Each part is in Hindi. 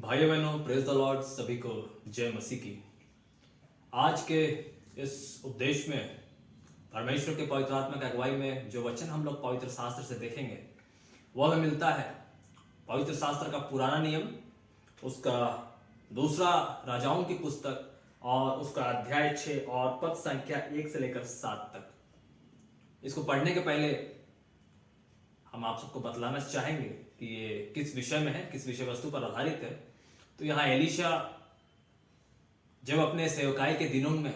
भाइयों बहनों, प्रेज द लॉर्ड, सभी को जय मसीह की। आज के इस उपदेश में परमेश्वर के पवित्र आत्मा की अगुवाई में जो वचन हम लोग पवित्र शास्त्र से देखेंगे वह हमें मिलता है पवित्र शास्त्र का पुराना नियम, उसका दूसरा राजाओं की पुस्तक और उसका अध्याय 6 और पद संख्या 1 से लेकर 7 तक। इसको पढ़ने के पहले हम आप सबको बतलाना चाहेंगे कि ये किस विषय में है, किस विषय वस्तु पर आधारित है। तो यहाँ एलीशा जब अपने सेवकाई के दिनों में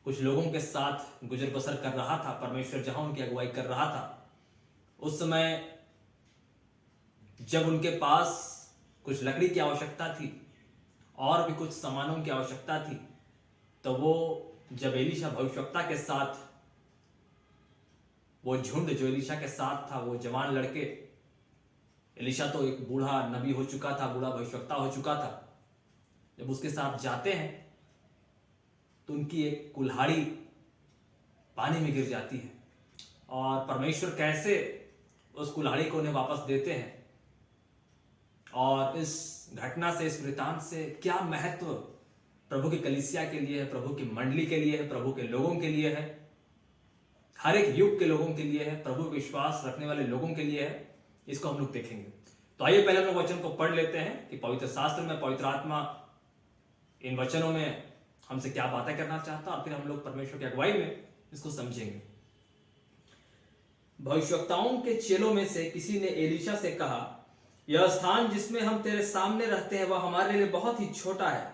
कुछ लोगों के साथ गुजर बसर कर रहा था, परमेश्वर जहां उनकी अगुवाई कर रहा था, उस समय जब उनके पास कुछ लकड़ी की आवश्यकता थी और भी कुछ सामानों की आवश्यकता थी, तो वो जब एलीशा भविष्यवक्ता के साथ, वो झुंड जो एलीशा के साथ था, वो जवान लड़के, एलीशा तो एक बूढ़ा नबी हो चुका था, बूढ़ा भविष्यवक्ता हो चुका था, जब उसके साथ जाते हैं तो उनकी एक कुल्हाड़ी पानी में गिर जाती है और परमेश्वर कैसे उस कुल्हाड़ी को उन्हें वापस देते हैं। और इस घटना से, इस वृतांत से क्या महत्व प्रभु की कलीसिया के लिए है, प्रभु की मंडली के लिए है, प्रभु के लोगों के लिए है, हर एक युग के लोगों के लिए है, प्रभु विश्वास रखने वाले लोगों के लिए है, इसको हम लोग देखेंगे। तो आइए पहले हम लोग वचन को पढ़ लेते हैं कि पवित्र शास्त्र में पवित्र आत्मा इन वचनों में हमसे क्या बातें करना चाहता है और फिर हम लोग परमेश्वर की अगुवाई में इसको समझेंगे। भविष्यवक्ताओं के चेलों में से किसी ने एलीशा से कहा, यह स्थान जिसमें हम तेरे सामने रहते हैं वह हमारे लिए बहुत ही छोटा है,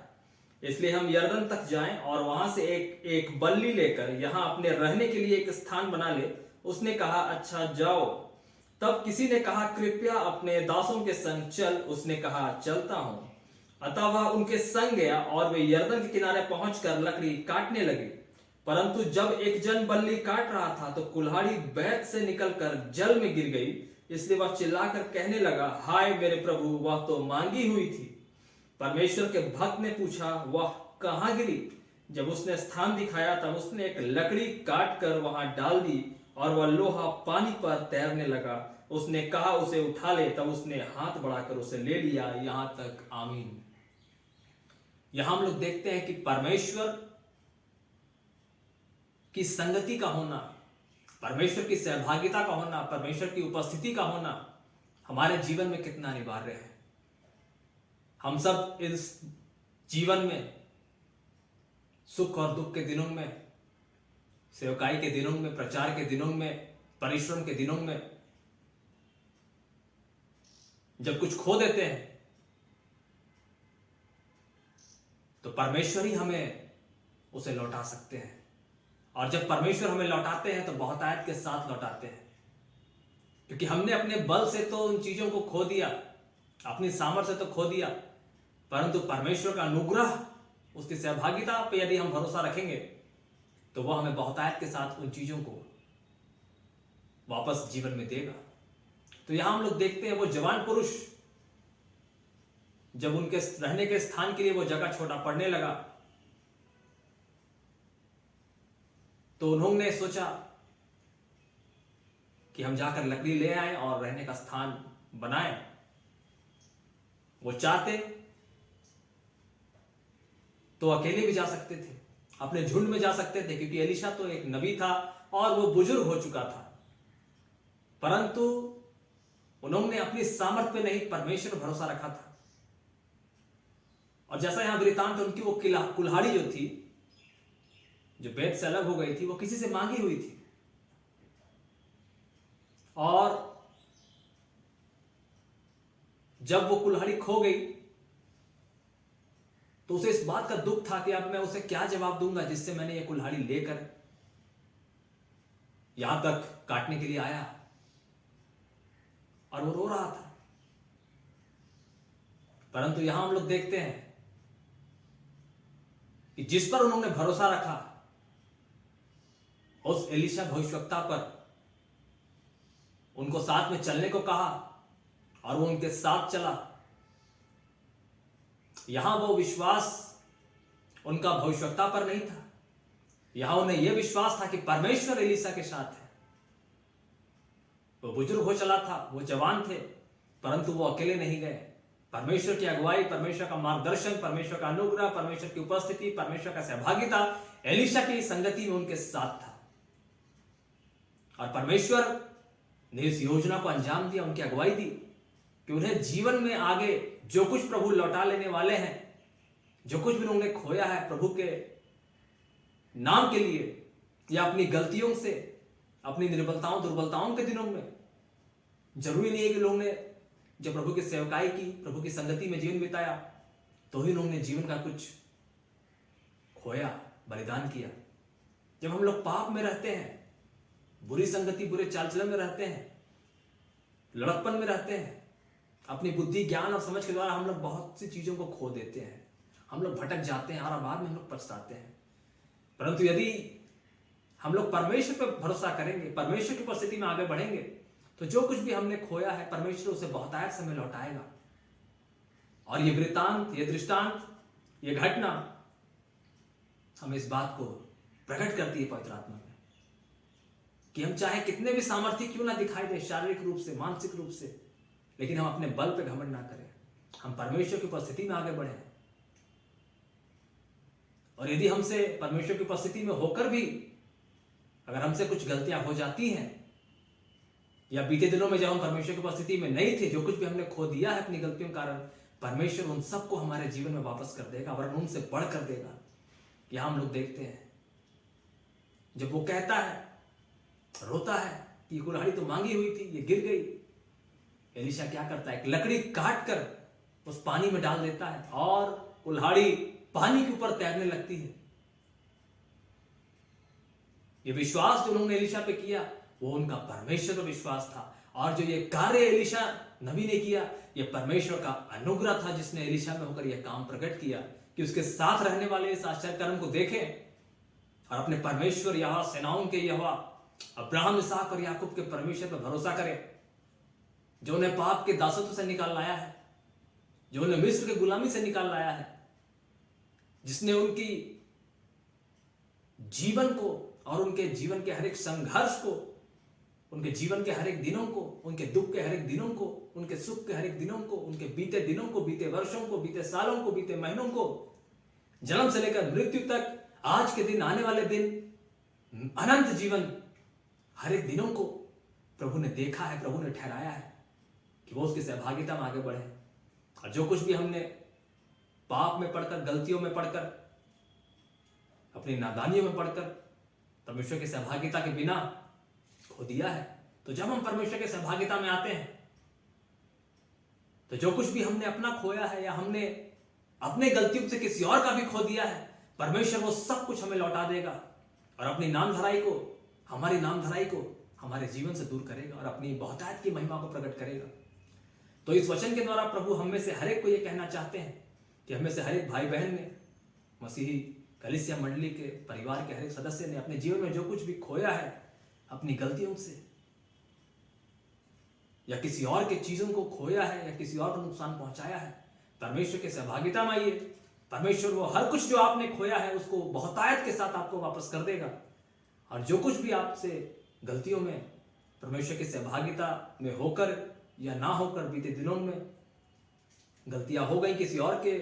इसलिए हम यरदन तक जाएं और वहां से एक बल्ली लेकर यहां अपने रहने के लिए एक स्थान बना ले। उसने कहा, अच्छा जाओ। तब किसी ने कहा, कृपया अपने दासों के संग चल। उसने कहा, चलता हूं। अतः वह उनके संग गया और वे यरदन के किनारे पहुंचकर लकड़ी काटने लगे। परंतु जब एक जन बल्ली काट रहा था तो कुल्हाड़ी बैत से निकलकर जल में गिर गई, इसलिए वह चिल्लाकर कहने लगा, हाय मेरे प्रभु, वह तो मांगी हुई थी। परमेश्वर के भक्त ने पूछा, वह कहां गिरी? जब उसने स्थान दिखाया तब उसने एक लकड़ी काट कर वहां डाल दी और वह लोहा पानी पर तैरने लगा। उसने कहा, उसे उठा ले। तब उसने हाथ बढ़ाकर उसे ले लिया। यहां तक आमीन। यहां हम लोग देखते हैं कि परमेश्वर की संगति का होना, परमेश्वर की सहभागिता का होना, परमेश्वर की उपस्थिति का होना हमारे जीवन में कितना अनिवार्य है। हम सब इस जीवन में सुख और दुख के दिनों में, सेवकाई के दिनों में, प्रचार के दिनों में, परिश्रम के दिनों में जब कुछ खो देते हैं तो परमेश्वर ही हमें उसे लौटा सकते हैं। और जब परमेश्वर हमें लौटाते हैं तो बहुतायत के साथ लौटाते हैं, क्योंकि हमने अपने बल से तो उन चीजों को खो दिया, अपनी सामर्थ्य से तो खो दिया, परंतु परमेश्वर का अनुग्रह, उसकी सहभागिता पे यदि हम भरोसा रखेंगे तो वह हमें बहुतायत के साथ उन चीजों को वापस जीवन में देगा। तो यहां हम लोग देखते हैं वो जवान पुरुष जब उनके रहने के स्थान के लिए वो जगह छोटा पड़ने लगा तो उन्होंने सोचा कि हम जाकर लकड़ी ले आए और रहने का स्थान बनाएं। वो चाहते तो अकेले भी जा सकते थे, अपने झुंड में जा सकते थे, क्योंकि एलीशा तो एक नबी था और वो बुजुर्ग हो चुका था, परंतु उन्होंने अपनी सामर्थ्य पे नहीं, परमेश्वर पर भरोसा रखा था। और जैसा यहां वृतांत, उनकी वो कुल्हाड़ी जो थी, जो बेत से अलग हो गई थी, वो किसी से मांगी हुई थी। और जब वो कुल्हाड़ी खो गई तो उसे इस बात का दुख था कि अब मैं उसे क्या जवाब दूंगा जिससे मैंने ये कुल्हाड़ी लेकर यहां तक काटने के लिए आया। और वो रो रहा था। परंतु यहां हम लोग देखते हैं कि जिस पर उन्होंने भरोसा रखा, उस एलीशा भविष्यवक्ता पर, उनको साथ में चलने को कहा और वो उनके साथ चला। यहां वो विश्वास उनका भविष्यवक्ता पर नहीं था, यहां उन्हें यह विश्वास था कि परमेश्वर एलीशा के साथ है। वो बुजुर्ग हो चला था, वो जवान थे, परंतु वो अकेले नहीं गए। परमेश्वर की अगुवाई, परमेश्वर का मार्गदर्शन, परमेश्वर का अनुग्रह, परमेश्वर की उपस्थिति, परमेश्वर का सहभागिता एलीशा की संगति में उनके साथ था। और परमेश्वर ने इस योजना को अंजाम दिया, उनकी अगुवाई दी कि उन्हें जीवन में आगे जो कुछ प्रभु लौटा लेने वाले हैं, जो कुछ भी उन्होंने खोया है प्रभु के नाम के लिए या अपनी गलतियों से, अपनी निर्बलताओं दुर्बलताओं के दिनों में, जरूरी नहीं है कि लोगों ने जब प्रभु की सेवकाई की, प्रभु की संगति में जीवन बिताया तो ही उन्होंने जीवन का कुछ खोया, बलिदान किया। जब हम लोग पाप में रहते हैं, बुरी संगति, बुरे चाल चलन में रहते हैं, लड़कपन में रहते हैं, अपनी बुद्धि, ज्ञान और समझ के द्वारा हम लोग बहुत सी चीजों को खो देते हैं, हम लोग भटक जाते हैं और बाद में हम लोग पछताते हैं। परंतु यदि हम लोग परमेश्वर पर भरोसा करेंगे, परमेश्वर की उपस्थिति में आगे बढ़ेंगे, तो जो कुछ भी हमने खोया है परमेश्वर उसे बहुतायत समय लौटाएगा। और ये वृत्तांत, ये दृष्टांत, ये घटना हमें इस बात को प्रकट करती है पवित्र आत्मा में कि हम चाहे कितने भी सामर्थ्य क्यों ना दिखाई दे, शारीरिक रूप से, मानसिक रूप से, लेकिन हम अपने बल पे घमंड ना करें, हम परमेश्वर की उपस्थिति में आगे बढ़ें। और यदि हमसे परमेश्वर की उपस्थिति में होकर भी अगर हमसे कुछ गलतियां हो जाती हैं, या बीते दिनों में जब हम परमेश्वर की उपस्थिति में नहीं थे, जो कुछ भी हमने खो दिया है अपनी गलतियों के कारण, परमेश्वर उन सबको हमारे जीवन में वापस कर देगा, वरन उनसे बढ़ कर देगा। यहां हम लोग देखते हैं जब वो कहता है, रोता है कि कुल्हाड़ी तो मांगी हुई थी, ये गिर गई। एलीशा क्या करता है, एक लकड़ी काट कर उस पानी में डाल देता है और कुल्हाड़ी पानी के ऊपर तैरने लगती है। ये विश्वास जो उन्होंने एलीशा पे किया वो उनका परमेश्वर पर विश्वास था, और जो ये कार्य एलीशा नबी ने किया ये परमेश्वर का अनुग्रह था, जिसने एलीशा में होकर यह काम प्रकट किया कि उसके साथ रहने वाले इस आश्चर्य कर्म को देखें और अपने परमेश्वर यहोवा, सेनाओं के यहोवा, अब्राहम, इसहाक और याकूब के परमेश्वर पर भरोसा करें, जो उन्हें पाप के दासत्व से निकाल लाया है, जो उन्हें मिस्र के गुलामी से निकाल लाया है, जिसने उनकी जीवन को और उनके जीवन के हर एक संघर्ष को, उनके जीवन के हर एक दिनों को, उनके दुख के हर एक दिनों को, उनके सुख के हर एक दिनों को, उनके बीते दिनों को, बीते वर्षों को, बीते सालों को, बीते महीनों को, जन्म से लेकर मृत्यु तक, आज के दिन, आने वाले दिन, अनंत जीवन, हर एक दिनों को प्रभु ने देखा है, प्रभु ने ठहराया है कि वो उसकी सहभागिता में आगे बढ़े। और जो कुछ भी हमने पाप में पढ़कर, गलतियों में पढ़कर, अपनी नादानियों में पढ़कर परमेश्वर की सहभागिता के बिना खो दिया है, तो जब हम परमेश्वर की सहभागिता में आते हैं तो जो कुछ भी हमने अपना खोया है या हमने अपने गलतियों से किसी और का भी खो दिया है, परमेश्वर वो सब कुछ हमें लौटा देगा और अपनी नामधराई को, हमारी नामधराई को हमारे जीवन से दूर करेगा और अपनी बहुतायत की महिमा को प्रकट करेगा। तो इस वचन के द्वारा प्रभु हम में से हर एक को यह कहना चाहते हैं कि हम में से हर एक भाई बहन ने, मसीही कलीसिया मंडली के परिवार के हर एक सदस्य ने अपने जीवन में जो कुछ भी खोया है अपनी गलतियों से, या किसी और के चीजों को खोया है, या किसी और को नुकसान पहुंचाया है, परमेश्वर के सहभागिता में आइए। परमेश्वर वो हर कुछ जो आपने खोया है उसको बहुतायत के साथ आपको वापस कर देगा। और जो कुछ भी आपसे गलतियों में परमेश्वर की सहभागिता में होकर या ना होकर बीते दिनों में गलतियां हो गई, किसी और के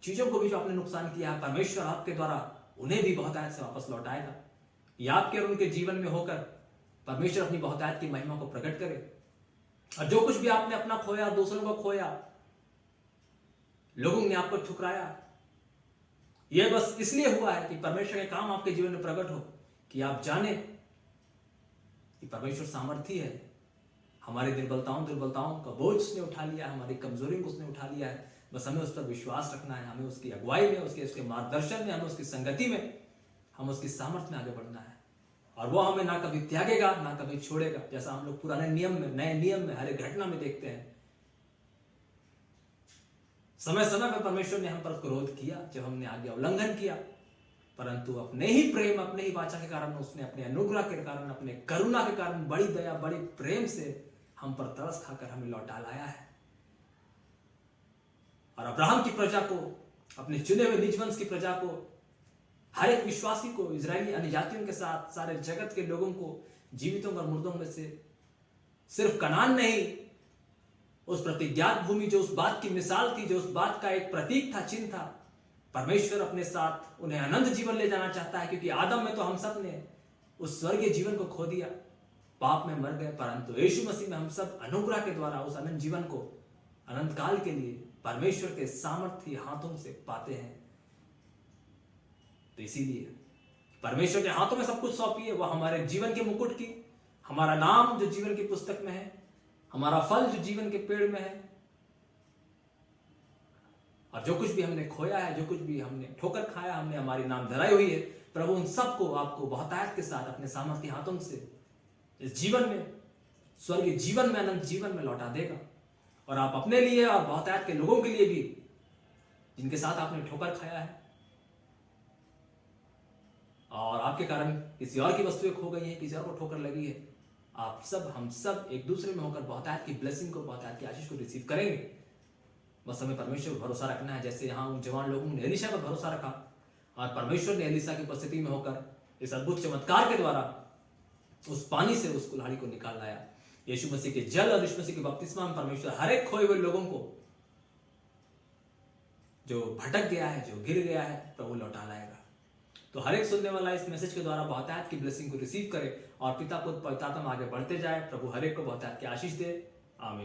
चीजों को भी जो आपने नुकसान किया है, परमेश्वर आपके द्वारा उन्हें भी बहुतायत से वापस लौटाएगा। या आपके और उनके जीवन में होकर परमेश्वर अपनी बहुतायत की महिमा को प्रकट करे। और जो कुछ भी आपने अपना खोया, दूसरों को खोया, लोगों ने आपको ठुकराया, यह बस इसलिए हुआ है कि परमेश्वर के काम आपके जीवन में प्रकट हो, कि आप जाने कि परमेश्वर सामर्थी है। हमारी दुर्बलताओं का बोझ उसने उठा लिया, हमारी कमजोरी को उसने उठा लिया है। बस हमें उस पर विश्वास रखना है, हमें उसकी अगुवाई में, उसके मार्गदर्शन में, हमें उसकी संगति में, हम उसकी सामर्थ्य में आगे बढ़ना है। और वो हमें ना कभी त्यागेगा, ना कभी छोड़ेगा, जैसा हम लोग पुराने नियम में, नए नियम में हर एक घटना में देखते हैं। समय समय पर परमेश्वर ने हम पर क्रोध किया जब हमने आज्ञा उल्लंघन किया, परंतु अपने ही प्रेम, अपने ही वाचा के कारण, उसने अपने अनुग्रह के कारण, अपने करुणा के कारण, बड़ी दया, बड़ी प्रेम से हम पर तरस खाकर हमें लौटा लाया है। और अब्राहम की प्रजा को, अपने चुने हुए निज वंश की प्रजा को, हर एक विश्वासी को, इजरायली अन्य जातियों के साथ सारे जगत के लोगों को, जीवितों और मुर्दों में से सिर्फ कनान नहीं, उस प्रतिज्ञात भूमि जो उस बात की मिसाल थी, जो उस बात का एक प्रतीक था, चिन्ह था, परमेश्वर अपने साथ उन्हें अनंत जीवन ले जाना चाहता है। क्योंकि आदम में तो हम सब ने उस स्वर्गीय जीवन को खो दिया, पाप में मर गए, परंतु यीशु मसीह में हम सब अनुग्रह के द्वारा उस अनंत जीवन को अनंत काल के लिए परमेश्वर के सामर्थ्य हाथों से पाते हैं। तो इसीलिए परमेश्वर के हाथों में सब कुछ सौंपिए। वह हमारे जीवन के मुकुट की, हमारा नाम जो जीवन की पुस्तक में है, हमारा फल जो जीवन के पेड़ में है, और जो कुछ भी हमने खोया है, जो कुछ भी हमने ठोकर खाया, हमने हमारी नाम धराई हुई है, प्रभु उन सबको आपको बहुतायत के साथ अपने सामर्थ्य हाथों से इस जीवन में, स्वर्गीय जीवन में, अनंत जीवन में लौटा देगा। और आप अपने लिए और बहुतायत के लोगों के लिए भी, जिनके साथ आपने ठोकर खाया है और आपके कारण किसी और की वस्तुएं खो गई हैं, किसी और को ठोकर लगी है, आप सब, हम सब एक दूसरे में होकर बहुतायत की ब्लेसिंग को, बहुतायत की आशीष को रिसीव करेंगे। बस हमें परमेश्वर पर भरोसा रखना है। जैसे यहाँ उन जवान लोगों ने एलीशा पर भरोसा रखा और परमेश्वर ने एलीशा की उपस्थिति में होकर इस अद्भुत चमत्कार के द्वारा उस पानी से उस कुल्हाड़ी को निकाल लाया। यीशु मसीह के जल और यीशु मसीह के बपतिस्मा में परमेश्वर हर एक खोए हुए लोगों को, जो भटक गया है, जो गिर गया है, प्रभु लौटा लाएगा। तो हर एक सुनने वाला इस मैसेज के द्वारा बहुतायत की ब्लेसिंग को रिसीव करे और पिता पुत्र पवित्र आत्मा आगे बढ़ते जाए। प्रभु हर एक को बहुतायत की आशीष दे। आमीन।